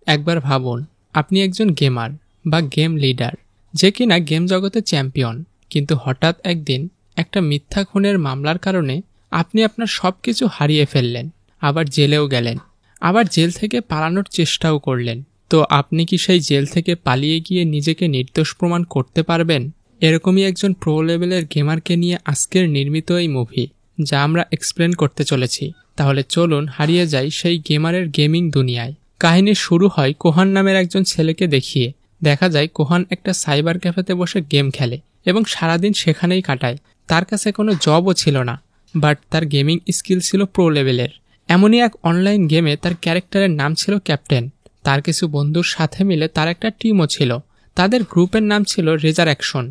একবার ভাবুন, আপনি একজন গেমার বা গেম লিডার, যে কিনা গেম জগতে চ্যাম্পিয়ন, কিন্তু হঠাৎ একদিন একটা মিথ্যা খুনের মামলার কারণে আপনি আপনার সব কিছু হারিয়ে ফেললেন, আবার জেলেও গেলেন, আবার জেল থেকে পালানোর চেষ্টাও করলেন। তো আপনি কি সেই জেল থেকে পালিয়ে গিয়ে নিজেকে নির্দোষ প্রমাণ করতে পারবেন? এরকমই একজন প্রো লেভেলের গেমারকে নিয়ে আজকের নির্মিত এই মুভি, যা আমরা এক্সপ্লেন করতে চলেছি। তাহলে চলুন হারিয়ে যাই সেই গেমারের গেমিং দুনিয়ায়। কাহিনী শুরু হয় কোহান নামের একজন ছেলেকে দেখিয়ে। দেখা যায় কোহান একটা সাইবার ক্যাফেতে বসে গেম খেলে এবং সারাদিন সেখানেই কাটায়। তার কাছে কোনো জবও ছিল না, বাট তার গেমিং স্কিল ছিল প্রো লেভেলের। এমনই এক অনলাইন গেমে তার ক্যারেক্টারের নাম ছিল ক্যাপ্টেন। তার কিছু বন্ধুর সাথে মিলে তার একটা টিমও ছিল। তাদের গ্রুপের নাম ছিল রেজারেকশন।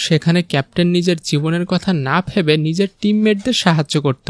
সেখানে ক্যাপ্টেন নিজের জীবনের কথা না ভেবে নিজের টিমমেটদের সাহায্য করত।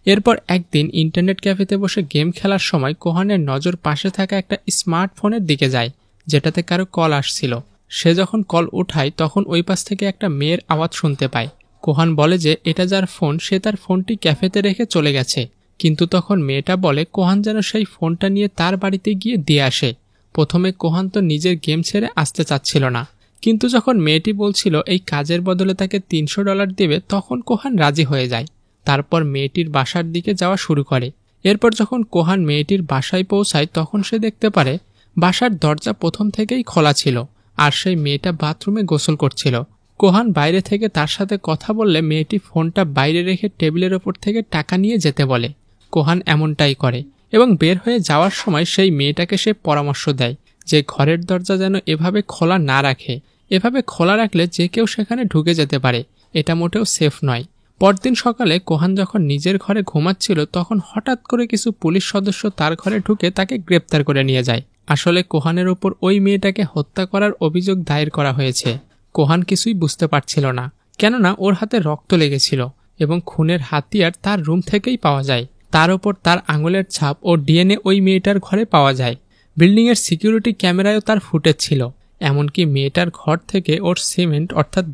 এরপর একদিন ইন্টারনেট ক্যাফেতে বসে গেম খেলার সময় কোহানের নজর পাশে থাকা একটা স্মার্টফোনের দিকে যায়, যেটাতে কারো কল আসছিল। সে যখন কল উঠায় তখন ওই পাশ থেকে একটা মেয়ের আওয়াজ শুনতে পায়। কোহান বলে যে এটা যার ফোন, সে তার ফোনটি ক্যাফেতে রেখে চলে গেছে। কিন্তু তখন মেয়েটা বলে কোহান যেন সেই ফোনটা নিয়ে তার বাড়িতে গিয়ে দিয়ে আসে। প্রথমে কোহান তো নিজের গেম ছেড়ে আসতে চাচ্ছিল না, কিন্তু যখন মেয়েটি বলছিল এই কাজের বদলে তাকে $300 দেবে, তখন কোহান রাজি হয়ে যায়। তারপর মেয়েটির বাসার দিকে যাওয়া শুরু করে। এরপর যখন কোহান মেয়েটির বাসায় পৌঁছায় তখন সে দেখতে পারে বাসার দরজা প্রথম থেকেই খোলা ছিল, আর সেই মেয়েটা বাথরুমে গোসল করছিল। কোহান বাইরে থেকে তার সাথে কথা বললে মেয়েটি ফোনটা বাইরে রেখে টেবিলের ওপর থেকে টাকা নিয়ে যেতে বলে। কোহান এমনটাই করে এবং বের হয়ে যাওয়ার সময় সেই মেয়েটাকে সে পরামর্শ দেয় যে ঘরের দরজা যেন এভাবে খোলা না রাখে। এভাবে খোলা রাখলে যে কেউ সেখানে ঢুকে যেতে পারে, এটা মোটেও সেফ নয়। পরদিন সকালে কোহান যখন নিজের ঘরে ঘুমাচ্ছিল তখন হঠাৎ করে কিছু পুলিশ সদস্য তার ঘরে ঢুকে তাকে গ্রেপ্তার করে নিয়ে যায়। আসলে কোহানের ওপর ওই মেয়েটাকে হত্যা করার অভিযোগ দায়ের করা হয়েছে। কোহান কিছুই বুঝতে পারছিল না, কেননা ওর হাতে রক্ত লেগেছিল এবং খুনের হাতিয়ার তার রুম থেকেই পাওয়া যায়। তার ওপর তার আঙুলের ছাপ ও ডিএনএ ওই মেয়েটার ঘরে পাওয়া যায়। বিল্ডিংয়ের সিকিউরিটি ক্যামেরায়ও তার ফুটেজ ছিল। এমনকি মেয়েটার ঘর থেকে ওর সিমেন্ট অর্থাৎ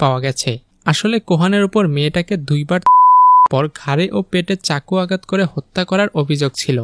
পাওয়া গেছে। আসলে কোহানের উপর মেয়েটাকে 2 বার পর ঘাড়ে ও পেটে চাকু আঘাত করে হত্যা করার অভিযোগ ছিল।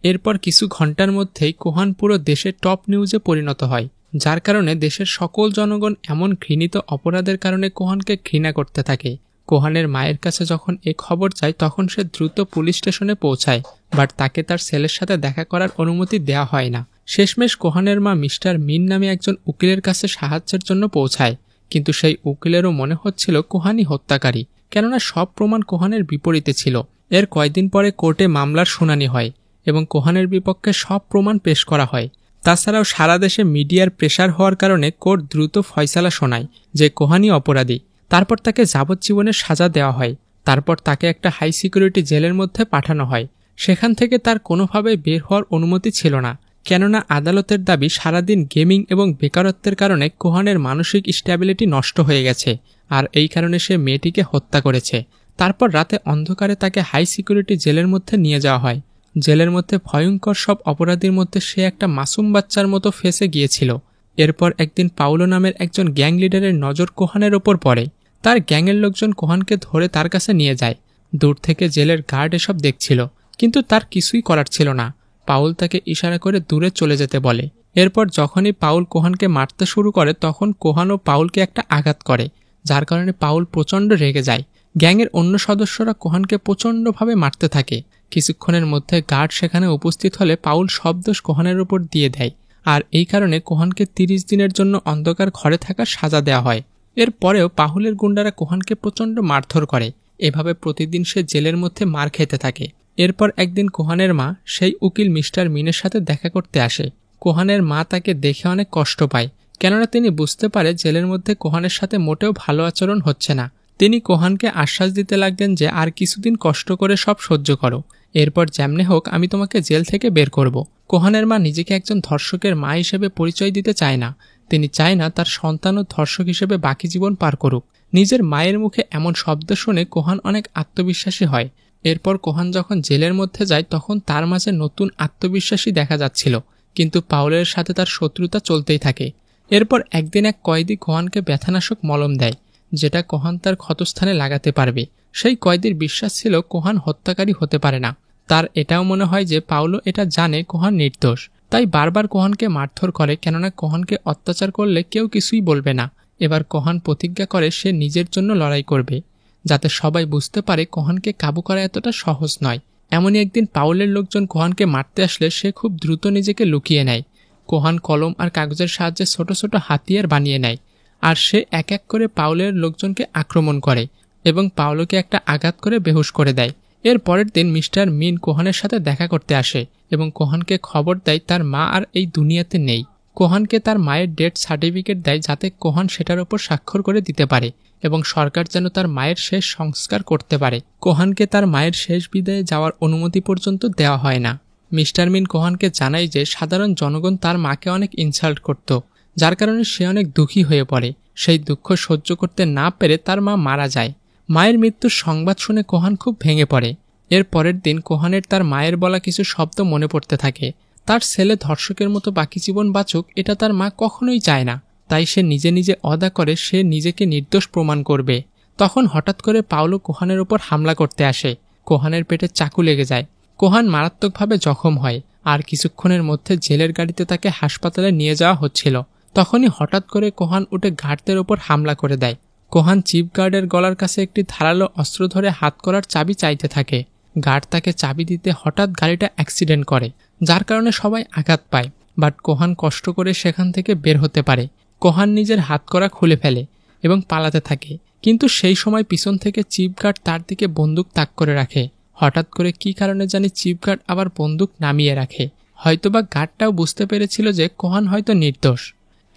এরপর কিছু ঘন্টার মধ্যেই কোহান পুরো দেশে টপ নিউজে পরিণত হয়, যার কারণে দেশের সকল জনগণ এমন ঘৃণিত অপরাধের কারণে কোহানকে ঘৃণা করতে থাকে। কোহানের মায়ের কাছে যখন এ খবর যায় তখন সে দ্রুত পুলিশ স্টেশনে পৌঁছায়, বাট তাকে তার ছেলের সাথে দেখা করার অনুমতি দেওয়া হয় না। শেষমেশ কোহানের মা মিস্টার মিন নামে একজন উকিলের কাছে সাহায্যের জন্য পৌঁছায়, কিন্তু সেই উকিলেরও মনে হচ্ছিল কোহানই হত্যাকারী, কেননা সব প্রমাণ কোহানের বিপরীতে ছিল। এর কয়েকদিন পরে কোর্টে মামলার শুনানি হয় এবং কোহানের বিপক্ষে সব প্রমাণ পেশ করা হয়। তাছাড়াও সারা দেশে মিডিয়ার প্রেসার হওয়ার কারণে কোর্ট দ্রুত ফয়সালা শোনায় যে কোহানই অপরাধী। তারপর তাকে যাবজ্জীবনের সাজা দেওয়া হয়। তারপর তাকে একটা হাই সিকিউরিটি জেলের মধ্যে পাঠানো হয়। সেখান থেকে তার কোনোভাবে বের হওয়ার অনুমতি ছিল না, কেননা আদালতের দাবি সারাদিন গেমিং এবং বেকারত্বের কারণে কোহানের মানসিক স্ট্যাবিলিটি নষ্ট হয়ে গেছে, আর এই কারণে সে মেয়েটিকে হত্যা করেছে। তারপর রাতে অন্ধকারে তাকে হাই সিকিউরিটি জেলের মধ্যে নিয়ে যাওয়া হয়। জেলের মধ্যে ভয়ঙ্কর সব অপরাধীর মধ্যে সে একটা মাসুম বাচ্চার মতো ফেঁসে গিয়েছিল। এরপর একদিন পাউলো নামের একজন গ্যাং লিডারের নজর কোহানের ওপর পড়ে। তার গ্যাংয়ের লোকজন কোহানকে ধরে তার কাছে নিয়ে যায়। দূর থেকে জেলের গার্ড এসব দেখছিল, কিন্তু তার কিছুই করার ছিল না। পাউল তাকে ইশারা করে দূরে চলে যেতে বলে। এরপর যখনই পাউল কোহানকে মারতে শুরু করে তখন কোহানও পাউলকে একটা আঘাত করে, যার কারণে পাউল প্রচণ্ড রেগে যায়। গ্যাংয়ের অন্য সদস্যরা কোহানকে প্রচণ্ডভাবে মারতে থাকে। কিছুক্ষণের মধ্যে গার্ড সেখানে উপস্থিত হলে পাউল সব দোষ কোহানের উপর দিয়ে দেয়, আর এই কারণে কোহানকে 30 দিনের জন্য অন্ধকার ঘরে থাকার সাজা দেওয়া হয়। এর পরেও পাহুলের গুন্ডারা কোহানকে প্রচণ্ড মারধর করে। এভাবে প্রতিদিন সে জেলের মধ্যে মার খেতে থাকে। এরপর একদিন কোহানের মা সেই উকিল মিস্টার মিনের সাথে দেখা করতে আসে। কোহানের মা তাকে দেখে অনেক কষ্ট পায়, কেননা তিনি বুঝতে পারে জেলের মধ্যে কোহানের সাথে মোটেও ভালো আচরণ হচ্ছে না। তিনি কোহানকে আশ্বাস দিতে লাগলেন যে আর কিছুদিন কষ্ট করে সব সহ্য করো, এরপর যেমনে হোক আমি তোমাকে জেল থেকে বের করব। কোহানের মা নিজেকে একজন ধর্ষকের মা হিসেবে পরিচয় দিতে চায় না। তিনি চায় না তার সন্তানও ধর্ষক হিসেবে বাকি জীবন পার করুক। নিজের মায়ের মুখে এমন শব্দ শুনে কোহান অনেক আত্মবিশ্বাসী হয়। এরপর কোহান যখন জেলের মধ্যে যায় তখন তার মাঝে নতুন আত্মবিশ্বাসী দেখা যাচ্ছিল, কিন্তু পাউলের সাথে তার শত্রুতা চলতেই থাকে। এরপর একদিন এক কয়েদি কোহানকে ব্যথানাশক মলম দেয়, যেটা কোহান তার ক্ষতস্থানে লাগাতে পারবে। সেই কয়েদির বিশ্বাস ছিল কোহান হত্যাকারী হতে পারে না। তার এটাও মনে হয় যে পাউলো এটা জানে কোহান নির্দোষ, তাই বারবার কোহানকে মারধর করে, কেননা কোহানকে অত্যাচার করলে কেউ কিছুই বলবে না। এবার কোহান প্রতিজ্ঞা করে সে নিজের জন্য লড়াই করবে, যাতে সবাই বুঝতে পারে কোহানকে কাবু করা এতটা সহজ নয়। এমনই একদিন পাউলের লোকজন কোহানকে মারতে আসলে সে খুব দ্রুত নিজেকে লুকিয়ে নেয়। কোহান কলম আর কাগজের সাহায্যে ছোট ছোট হাতিয়ার বানিয়ে নেয়, আর সে এক এক করে পাউলের লোকজনকে আক্রমণ করে এবং পাউলোকে একটা আঘাত করে বেহুশ করে দেয়। এর পরের দিন মিস্টার মিন কোহানের সাথে দেখা করতে আসে এবং কোহানকে খবর দেয় তার মা আর এই দুনিয়াতে নেই। কোহানকে তার মায়ের ডেথ সার্টিফিকেট দেয়, যাতে কোহান সেটার ওপর স্বাক্ষর করে দিতে পারে এবং সরকার যেন তার মায়ের শেষ সংস্কার করতে পারে। কোহানকে তার মায়ের শেষ বিদায়ে যাওয়ার অনুমতি পর্যন্ত দেওয়া হয় না। মিস্টার মিন কোহানকে জানায় যে সাধারণ জনগণ তার মাকে অনেক ইনসাল্ট করত, যার কারণে সে অনেক দুঃখী হয়ে পড়ে। সেই দুঃখ সহ্য করতে না পেরে তার মা মারা যায়। মায়ের মৃত্যুর সংবাদ শুনে কোহান খুব ভেঙে পড়ে। এর পরের দিন কোহানের তার মায়ের বলা কিছু শব্দ মনে পড়তে থাকে। তার ছেলে ধর্ষকের মতো বাকি জীবন বাঁচুক, এটা তার মা কখনোই চায় না। তাই সে নিজে নিজে ওয়াদা করে সে নিজেকে নির্দোষ প্রমাণ করবে। তখন হঠাৎ করে পাউলো কোহানের ওপর হামলা করতে আসে। কোহানের পেটে চাকু লেগে যায়। কোহান মারাত্মকভাবে জখম হয়, আর কিছুক্ষণের মধ্যে জেলের গাড়িতে তাকে হাসপাতালে নিয়ে যাওয়া হচ্ছিল। তখনই হঠাৎ করে কোহান উঠে গার্ডদের ওপর হামলা করে দেয়। কোহান চিফ গার্ডের গলার কাছে একটি ধারালো অস্ত্র ধরে হাত করার চাবি চাইতে থাকে। গার্ড তাকে চাবি দিতে হঠাৎ গাড়িটা অ্যাক্সিডেন্ট করে, যার কারণে সবাই আঘাত পায়। বাট কোহান কষ্ট করে সেখান থেকে বের হতে পারে। কোহান নিজের হাত করা খুলে ফেলে এবং পালাতে থাকে, কিন্তু সেই সময় পিছন থেকে চিফ গার্ড তার দিকে বন্দুক তাক করে রাখে। হঠাৎ করে কী কারণে জানি চিফ গার্ড আবার বন্দুক নামিয়ে রাখে। হয়তোবা গার্ডটাও বুঝতে পেরেছিল যে কোহান হয়তো নির্দোষ।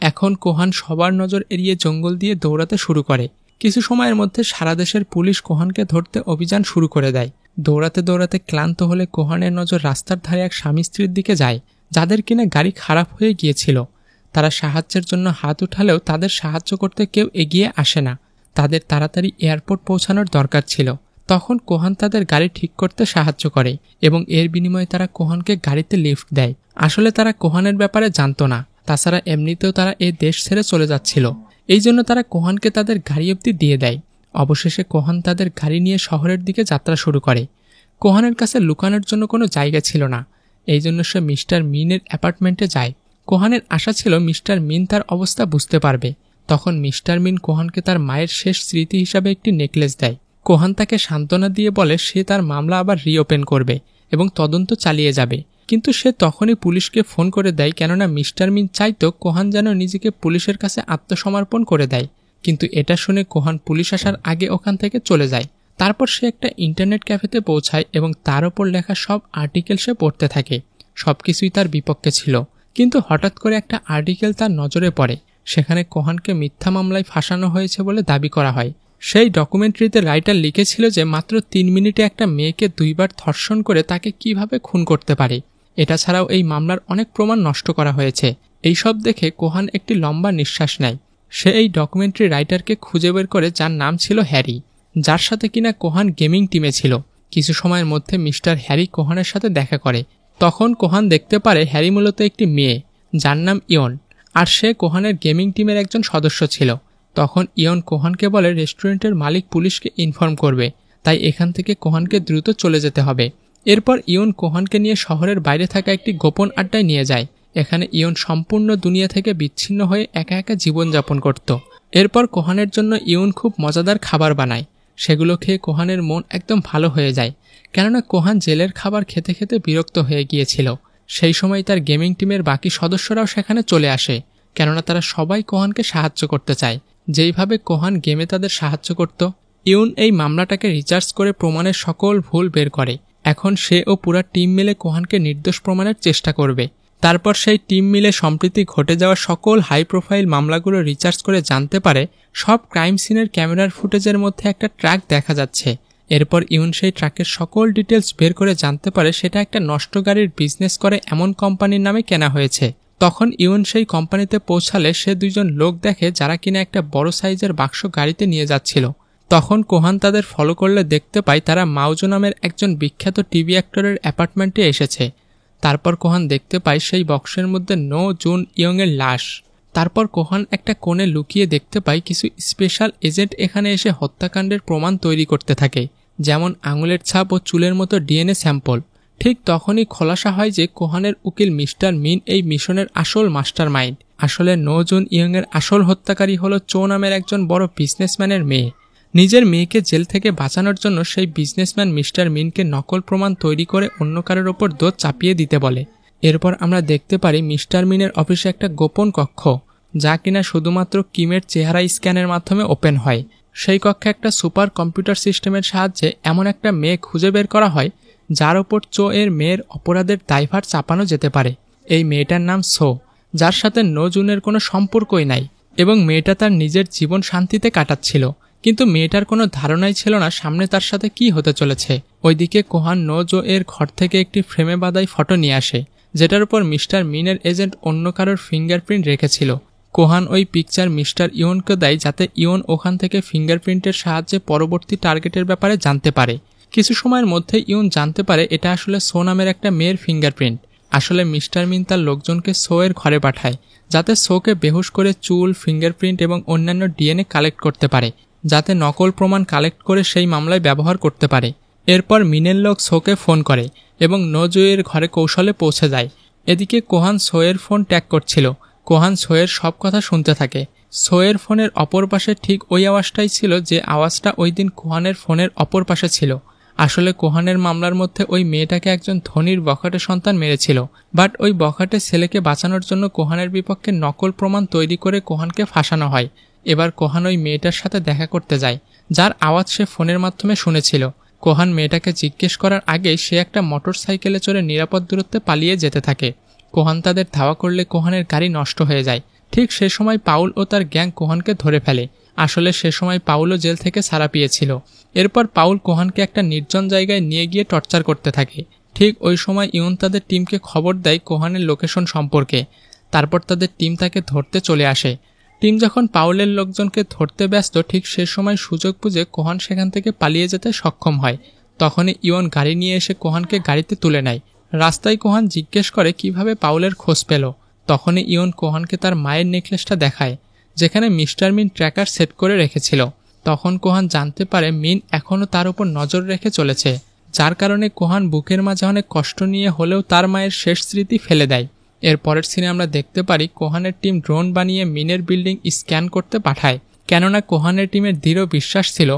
এখন কোহান সবার নজর এড়িয়ে জঙ্গল দিয়ে দৌড়াতে শুরু করে। কিছু সময়ের মধ্যে সারা দেশের পুলিশ কোহানকে ধরতে অভিযান শুরু করে দেয়। দৌড়াতে দৌড়াতে ক্লান্ত হলে কোহানের নজর রাস্তার ধারে এক স্বামী স্ত্রীর দিকে যায়, যাদের কিনা গাড়ি খারাপ হয়ে গিয়েছিল। তারা সাহায্যের জন্য হাত উঠালেও তাদের সাহায্য করতে কেউ এগিয়ে আসে না। তাদের তাড়াতাড়ি এয়ারপোর্ট পৌঁছানোর দরকার ছিল। তখন কোহান তাদের গাড়ি ঠিক করতে সাহায্য করে এবং এর বিনিময়ে তারা কোহানকে গাড়িতে লিফট দেয়। আসলে তারা কোহানের ব্যাপারে জানতো না, তাছাড়া এমনিতেও তারা এই দেশ ছেড়ে চলে যাচ্ছিল। এই জন্য তারা কোহানকে তাদের গাড়ি অবধি দিয়ে দেয়। অবশেষে কোহান তাদের গাড়ি নিয়ে শহরের দিকে যাত্রা শুরু করে। কোহানের কাছে লুকানোর জন্য কোনো জায়গা ছিল না, এই জন্য সে মিস্টার মিনের অ্যাপার্টমেন্টে যায়। কোহানের আশা ছিল মিস্টার মিন তার অবস্থা বুঝতে পারবে। তখন মিস্টার মিন কোহানকে তার মায়ের শেষ স্মৃতি হিসাবে একটি নেকলেস দেয়। কোহান তাকে সান্ত্বনা দিয়ে বলে সে তার মামলা আবার রিওপেন করবে এবং তদন্ত চালিয়ে যাবে। কিন্তু সে তখনই পুলিশকে ফোন করে দেয়, কেননা মিস্টার মিন চাইতো কোহান যেন নিজেকে পুলিশের কাছে আত্মসমর্পণ করে দেয়। কিন্তু এটা শুনে কোহান পুলিশ আসার আগে ওখান থেকে চলে যায়। তারপর সে একটা ইন্টারনেট ক্যাফেতে পৌঁছায় এবং তার ওপর লেখা সব আর্টিকেল সে পড়তে থাকে। সবকিছুই তার বিপক্ষে ছিল, কিন্তু হঠাৎ করে একটা আর্টিকেল তার নজরে পড়ে। সেখানে কোহানকে মিথ্যা মামলায় ফাঁসানো হয়েছে বলে দাবি করা হয়। সেই ডকুমেন্টারিতে রাইটার লিখেছিল যে মাত্র 3 মিনিটে একটা মেয়েকে 2 বার ধর্ষণ করে তাকে কিভাবে খুন করতে পারে। এটা ছাড়াও এই মামলার অনেক প্রমাণ নষ্ট করা হয়েছে। এই সব দেখে কোহান একটি লম্বা নিঃশ্বাস নেয়। সে এই ডকুমেন্টারি রাইটারকে খুঁজে বের করে, যার নাম ছিল হ্যারি, যার সাথে কিনা কোহান গেমিং টিমে ছিল। কিছু সময়ের মধ্যে মিস্টার হ্যারি কোহানের সাথে দেখা করে। তখন কোহান দেখতে পারে হ্যারি মূলত একটি মেয়ে, যার নাম ইয়ন, আর সে কোহানের গেমিং টিমের একজন সদস্য ছিল। তখন ইয়ন কোহানকে বলে রেস্টুরেন্টের মালিক পুলিশকে ইনফর্ম করবে, তাই এখান থেকে কোহানকে দ্রুত চলে যেতে হবে। এরপর ইয়ন কোহানকে নিয়ে শহরের বাইরে থাকা একটি গোপন আড্ডায় নিয়ে যায়। এখানে ইয়ন সম্পূর্ণ দুনিয়া থেকে বিচ্ছিন্ন হয়ে একা একা জীবনযাপন করত। এরপর কোহানের জন্য ইয়ন খুব মজাদার খাবার বানায়। সেগুলো খেয়ে কোহানের মন একদম ভালো হয়ে যায়, কেননা কোহান জেলের খাবার খেতে খেতে বিরক্ত হয়ে গিয়েছিল। সেই সময় তার গেমিং টিমের বাকি সদস্যরাও সেখানে চলে আসে, কেননা তারা সবাই কোহানকে সাহায্য করতে চায়, যেইভাবে কোহান গেমে তাদের সাহায্য করত। ইয়ন এই মামলাটাকে রিসার্চ করে প্রমাণের সকল ভুল বের করে। এখন সে ও পুরা টিম মিলে কোহানকে নির্দোষ প্রমাণের চেষ্টা করবে। তারপর সেই টিম মিলে সম্প্রতি ঘটে যাওয়া সকল হাই প্রোফাইল মামলাগুলো রিসার্চ করে জানতে পারে সব ক্রাইম সিনের ক্যামেরার ফুটেজের মধ্যে একটা ট্রাক দেখা যাচ্ছে। এরপর ইয়ন সেই ট্রাকের সকল ডিটেলস বের করে জানতে পারে সেটা একটা নষ্ট গাড়ির বিজনেস করে এমন কোম্পানির নামে কেনা হয়েছে। তখন ইয়ন সেই কোম্পানিতে পৌঁছালে সে 2 জন লোক দেখে, যারা কিনা একটা বড় সাইজের বাক্স গাড়িতে নিয়ে যাচ্ছিল। তখন কোহান তাদের ফলো করলে দেখতে পায় তারা মাউজো নামের একজন বিখ্যাত টিভি অ্যাক্টরের অ্যাপার্টমেন্টে এসেছে। তারপর কোহান দেখতে পায় সেই বক্সের মধ্যে নো জুন ইয়ংয়ের লাশ। তারপর কোহান একটা কোণে লুকিয়ে দেখতে পায় কিছু স্পেশাল এজেন্ট এখানে এসে হত্যাকাণ্ডের প্রমাণ তৈরি করতে থাকে, যেমন আঙুলের ছাপ ও চুলের মতো ডিএনএ স্যাম্পল। ঠিক তখনই খোলাসা হয় যে কোহানের উকিল মিস্টার মিন এই মিশনের আসল মাস্টার মাইন্ড। আসলে নো জুন ইয়ংয়ের আসল হত্যাকারী হলো চো নামের একজন বড় বিজনেসম্যানের মেয়ে। নিজের মেয়েকে জেল থেকে বাঁচানোর জন্য সেই বিজনেসম্যান মিস্টার মিনকে নকল প্রমাণ তৈরি করে অন্য কারোর ওপর দোষ চাপিয়ে দিতে বলে। এরপর আমরা দেখতে পারি মিস্টার মিনের অফিসে একটা গোপন কক্ষ, যা কিনা শুধুমাত্র কিমের চেহারা স্ক্যানের মাধ্যমে ওপেন হয়। সেই কক্ষে একটা সুপার কম্পিউটার সিস্টেমের সাহায্যে এমন একটা মেয়ে খুঁজে বের করা হয় যার ওপর চো এর মেয়ের অপরাধের দায়ভার চাপানো যেতে পারে। এই মেয়েটার নাম সো, যার সাথে নো জুনের কোনো সম্পর্কই নাই, এবং মেয়েটা তার নিজের জীবন শান্তিতে কাটাচ্ছিল। কিন্তু মেয়েটার কোনো ধারণাই ছিল না সামনে তার সাথে কি হতে চলেছে। ওইদিকে কোহান নো জো এর ঘর থেকে একটি ফ্রেমে বাঁধাই ফটো নিয়ে আসে, যেটার উপর মিস্টার মিনের এজেন্ট অন্য কারোর ফিঙ্গারপ্রিন্ট রেখেছিল। কোহান ওই পিকচার মিস্টার ইয়নকে দেয় যাতে ইয়ন ওখান থেকে ফিঙ্গারপ্রিন্টের সাহায্যে পরবর্তী টার্গেটের ব্যাপারে জানতে পারে। কিছু সময়ের মধ্যে ইয়ন জানতে পারে এটা আসলে সো নামের একটা মেয়ের ফিঙ্গারপ্রিন্ট। আসলে মিস্টার মিন তার লোকজনকে সো এর ঘরে পাঠায় যাতে সোকে বেহুশ করে চুল, ফিঙ্গারপ্রিন্ট এবং অন্যান্য ডিএনএ কালেক্ট করতে পারে, যাতে নকল প্রমাণ কালেক্ট করে সেই মামলায় ব্যবহার করতে পারে। এরপর মিনের লোক সোকে ফোন করে এবং নো জুয়ের ঘরে কৌশলে পৌঁছে যায়। এদিকে কোহান সোয়ের ফোন ট্যাগ করছিল। কোহান সোয়ের সব কথা শুনতে থাকে। সোয়ের ফোনের অপর পাশে ঠিক ওই আওয়াজটাই ছিল যে আওয়াজটা ওই দিন কোহানের ফোনের অপর পাশে ছিল। আসলে কোহানের মামলার মধ্যে ওই মেয়েটাকে একজন ধনীর বখাটে সন্তান মেরেছিল, বাট ওই বখাটে ছেলেকে বাঁচানোর জন্য কোহানের বিপক্ষে নকল প্রমাণ তৈরি করে কোহানকে ফাঁসানো হয়। এবার কোহান ওই মেয়েটার সাথে দেখা করতে যায়, যার আওয়াজ সে ফোনের মাধ্যমে শুনেছিল। কোহান মেয়েটাকে জিজ্ঞেস করার আগেই সে একটা মোটর সাইকেলে চড়ে নিরাপদ দূরত্বে পালিয়ে যেতে থাকে। কোহান তাদের ধাওয়া করলে কোহানের গাড়ি নষ্ট হয়ে যায়। ঠিক সে সময় পাউল ও তার গ্যাং কোহানকে ধরে ফেলে। আসলে সে সময় পাউলও জেল থেকে ছাড়া পেয়েছিল। এরপর পাউল কোহানকে একটা নির্জন জায়গায় নিয়ে গিয়ে টর্চার করতে থাকে। ঠিক ওই সময় ইয়ন তাদের টিমকে খবর দেয় কোহানের লোকেশন সম্পর্কে। তারপর তাদের টিম তাকে ধরতে চলে আসে। টিম যখন পাউলের লোকজনকে ধরতে ব্যস্ত, ঠিক সে সময় সুযোগ বুঝে কোহান সেখান থেকে পালিয়ে যেতে সক্ষম হয়। তখনই ইয়ন গাড়ি নিয়ে এসে কোহানকে গাড়িতে তুলে নেয়। রাস্তায় কোহান জিজ্ঞেস করে কিভাবে পাউলের খোঁজ পেল। তখনই ইয়ন কোহানকে তার মায়ের নেকলেসটা দেখায়, যেখানে মিস্টার মিন ট্র্যাকার সেট করে রেখেছিল। তখন কোহান জানতে পারে মিন এখনও তার উপর নজর রেখে চলেছে, যার কারণে কোহান বুকের মাঝে অনেক কষ্ট নিয়ে হলেও তার মায়ের শেষ স্মৃতি ফেলে দেয়। এর পরের সিনে আমরা দেখতে পারি কোহানের টিম ড্রোন বানিয়ে মিনের বিল্ডিং স্ক্যান করতে পাঠায়, কেননা কোহানের টিমের দৃঢ় বিশ্বাস ছিল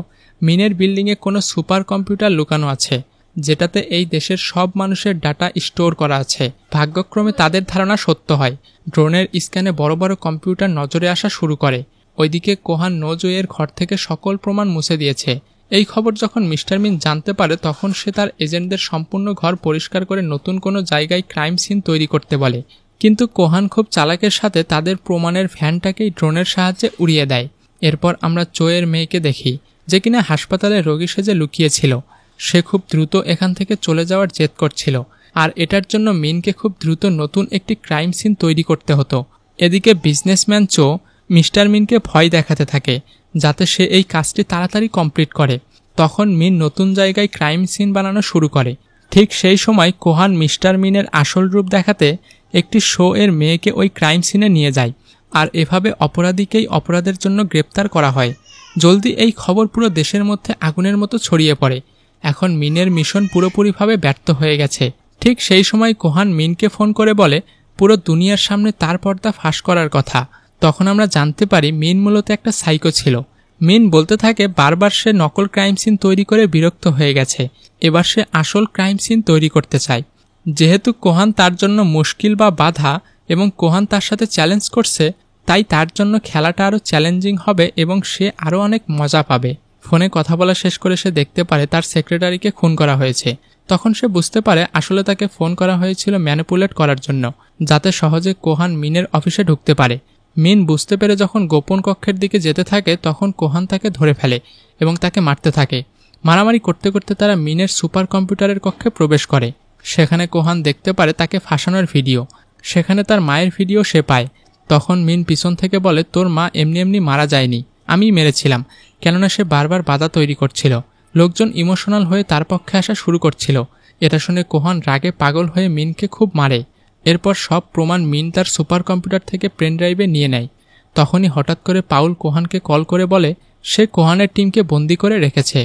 মিনের বিল্ডিংয়ে কোনো সুপার কম্পিউটার লুকানো আছে, যেটাতে এই দেশের সব মানুষের ডাটা স্টোর করা আছে। ভাগ্যক্রমে তাদের ধারণা সত্য হয়। ড্রোনের স্ক্যানে বড় বড় কম্পিউটার নজরে আসা শুরু করে। ওইদিকে কোহান নো জুয়ের ঘর থেকে সকল প্রমাণ মুছে দিয়েছে। এই খবর যখন মিস্টার মিন জানতে পারে, তখন সে তার এজেন্টদের সম্পূর্ণ ঘর পরিষ্কার করে নতুন কোনো জায়গায় ক্রাইম সিন তৈরি করতে বলে। কিন্তু কোহান খুব চালাকের সাথে তাদের প্রমাণের ভ্যানটাকেই ড্রোনের সাহায্যে উড়িয়ে দেয়। এরপর আমরা চোয়ের মেয়েকে দেখি, যে কিনা হাসপাতালে রোগী সেজে লুকিয়েছিল। সে খুব দ্রুত এখান থেকে চলে যাওয়ার জেদ করছিল, আর এটার জন্য মিনকে খুব দ্রুত নতুন একটি ক্রাইম সিন তৈরি করতে হতো। এদিকে বিজনেসম্যান চো মিস্টার মিনকে ভয় দেখাতে থাকে যাতে সে এই কাজটি তাড়াতাড়ি কমপ্লিট করে। তখন মিন নতুন জায়গায় ক্রাইম সিন বানানো শুরু করে। ঠিক সেই সময় কোহান মিস্টার মিনের আসল রূপ দেখাতে একটি শো এর মেয়েকে ওই ক্রাইম সিনে নিয়ে যায়, আর এভাবে অপরাধীকেই অপরাধের জন্য গ্রেপ্তার করা হয়। জলদি এই খবর পুরো দেশের মধ্যে আগুনের মতো ছড়িয়ে পড়ে। এখন মিনের মিশন পুরোপুরিভাবে ব্যর্থ হয়ে গেছে। ঠিক সেই সময় কোহান মিনকে ফোন করে বলে পুরো দুনিয়ার সামনে তার পর্দা ফাঁস করার কথা। তখন আমরা জানতে পারি মিন মূলত একটা সাইকো ছিল। মিন বলতে থাকে বারবার সে নকল ক্রাইম সিন তৈরি করে বিরক্ত হয়ে গেছে, এবার সে আসল ক্রাইম সিন তৈরি করতে চায়। যেহেতু কোহান তার জন্য মুশকিল বা বাধা এবং কোহান তার সাথে চ্যালেঞ্জ করছে, তাই তার জন্য খেলাটা আরও চ্যালেঞ্জিং হবে এবং সে আরও অনেক মজা পাবে। ফোনে কথা বলা শেষ করে সে দেখতে পারে তার সেক্রেটারিকে খুন করা হয়েছে। তখন সে বুঝতে পারে আসলে তাকে ফোন করা হয়েছিল ম্যানিপুলেট করার জন্য, যাতে সহজে কোহান মিনের অফিসে ঢুকতে পারে। মিন বুঝতে পেরে যখন গোপন কক্ষের দিকে যেতে থাকে, তখন কোহান তাকে ধরে ফেলে এবং তাকে মারতে থাকে। মারামারি করতে করতে তারা মিনের সুপার কম্পিউটারের কক্ষে প্রবেশ করে। সেখানে কোহান দেখতে পারে তাকে ফাঁসানোর ভিডিও। সেখানে তার মায়ের ভিডিও সে পায়। তখন মিন পিছন থেকে বলে তোর মা এমনি এমনি মারা যায়নি, আমিই মেরেছিলাম, কেননা সে বারবার বাধা তৈরি করছিল। লোকজন ইমোশনাল হয়ে তার পক্ষে আসা শুরু করছিল। এটা শুনে কোহান রাগে পাগল হয়ে মিনকে খুব মারে। এরপর সব প্রমাণ মিন তার সুপার কম্পিউটার থেকে পেন ড্রাইভে নিয়ে নেয়। তখনই হঠাৎ করে পাউল কোহানকে কল করে বলে সে কোহানের টিমকে বন্দি করে রেখেছে।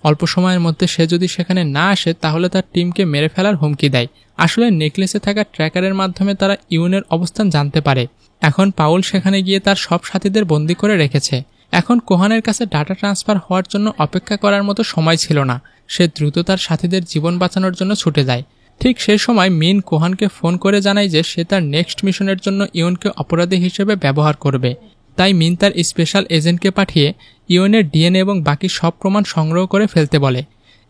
অল্প সময়ের মধ্যে সে যদি সেখানে না আসে তাহলে তার টিমকে মেরে ফেলার হুমকি দেয়। আসলে নেকলেসে থাকা ট্র্যাকারের মাধ্যমে তারা ইউনের অবস্থান জানতে পারে। এখন পাউল সেখানে গিয়ে তার সব সাথীদের বন্দী করে রেখেছে। এখন কোহানের কাছে ডাটা ট্রান্সফার হওয়ার জন্য অপেক্ষা করার মতো সময় ছিল না। সে দ্রুত তার সাথীদের জীবন বাঁচানোর জন্য ছুটে যায়। ঠিক সেই সময় মিন কোহানকে ফোন করে জানায় যে সে তার নেক্সট মিশনের জন্য ইউনকে অপরাধী হিসেবে ব্যবহার করবে। তাই মিন তার স্পেশাল এজেন্টকে পাঠিয়ে ইউনের ডিএনএ এবং বাকি সব প্রমাণ সংগ্রহ করে ফেলতে বলে।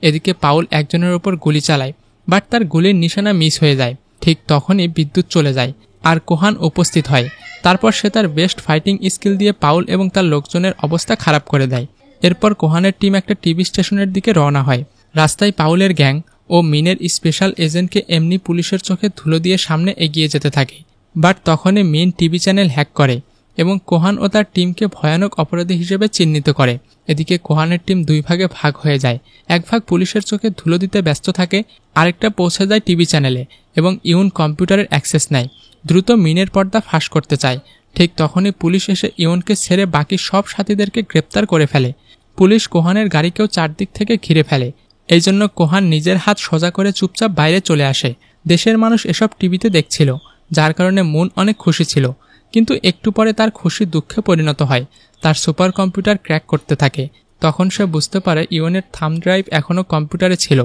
এদিকে পাউল একজনের ওপর গুলি চালায়, বাট তার গুলির নিশানা মিস হয়ে যায়। ঠিক তখনই বিদ্যুৎ চলে যায় আর কোহান উপস্থিত হয়। তারপর সে তার বেস্ট ফাইটিং স্কিল দিয়ে পাউল এবং তার লোকজনের অবস্থা খারাপ করে দেয়। এরপর কোহানের টিম একটা টিভি স্টেশনের দিকে রওনা হয়। রাস্তায় পাউলের গ্যাং ও মিনের স্পেশাল এজেন্টকে এমনি পুলিশের চোখে ধুলো দিয়ে সামনে এগিয়ে যেতে থাকে। বাট তখনই মিন টিভি চ্যানেল হ্যাক করে এবং কোহান ও তার টিমকে ভয়ানক অপরাধী হিসেবে চিহ্নিত করে। এদিকে কোহানের টিম দুই ভাগে ভাগ হয়ে যায়। এক ভাগ পুলিশের চোখে ধুলো দিতে ব্যস্ত থাকে, আরেকটা পৌঁছে যায় টিভি চ্যানেলে এবং ইউন কম্পিউটারের অ্যাক্সেস নেয়। দ্রুত মিনের পর্দা ফাঁস করতে চায়। ঠিক তখনই পুলিশ এসে ইউনকে ছেড়ে বাকি সব সাথীদেরকে গ্রেপ্তার করে ফেলে। পুলিশ কোহানের গাড়িকেও চারদিক থেকে ঘিরে ফেলে। এই জন্য কোহান নিজের হাত সোজা করে চুপচাপ বাইরে চলে আসে। দেশের মানুষ এসব টিভিতে দেখছিল, যার কারণে মুন অনেক খুশি ছিল। কিন্তু একটু পরে তার খুশি দুঃখে পরিণত হয়। তার সুপার কম্পিউটার ক্র্যাক করতে থাকে। তখন সে বুঝতে পারে ইউনের থাম্ব ড্রাইভ এখনও কম্পিউটারে ছিল।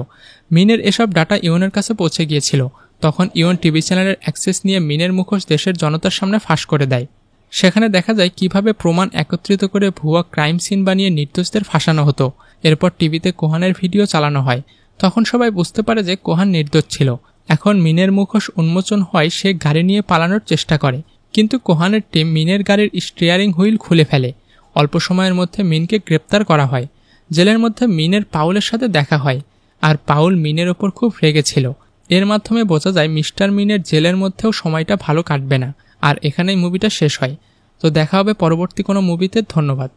মিনের এসব ডাটা ইউনের কাছে পৌঁছে গিয়েছিল। তখন ইউন টিভি চ্যানেলের অ্যাক্সেস নিয়ে মিনের মুখোশ দেশের জনতার সামনে ফাঁস করে দেয়। সেখানে দেখা যায় কিভাবে প্রমাণ একত্রিত করে ভুয়া ক্রাইম সিন বানিয়ে নির্দোষদের ফাঁসানো হতো। এরপর টিভিতে কোহানের ভিডিও চালানো হয়। তখন সবাই বুঝতে পারে যে কোহান নির্দোষ ছিল। এখন মিনের মুখোশ উন্মোচন হয়, সে গাড়ি নিয়ে পালানোর চেষ্টা করে। কিন্তু কোহানের টিম মিনের গাড়ির স্টিয়ারিং হুইল খুলে ফেলে। অল্প সময়ের মধ্যে মিনকে গ্রেপ্তার করা হয়। জেলের মধ্যে মিনের পাউলের সাথে দেখা হয়, আর পাউল মিনের ওপর খুব রেগেছিল। এর মাধ্যমে বোঝা যায় মিস্টার মিনের জেলের মধ্যেও সময়টা ভালো কাটবে না। আর এখানেই মুভিটা শেষ হয়। তো দেখা হবে পরবর্তী কোনো মুভিতে। ধন্যবাদ।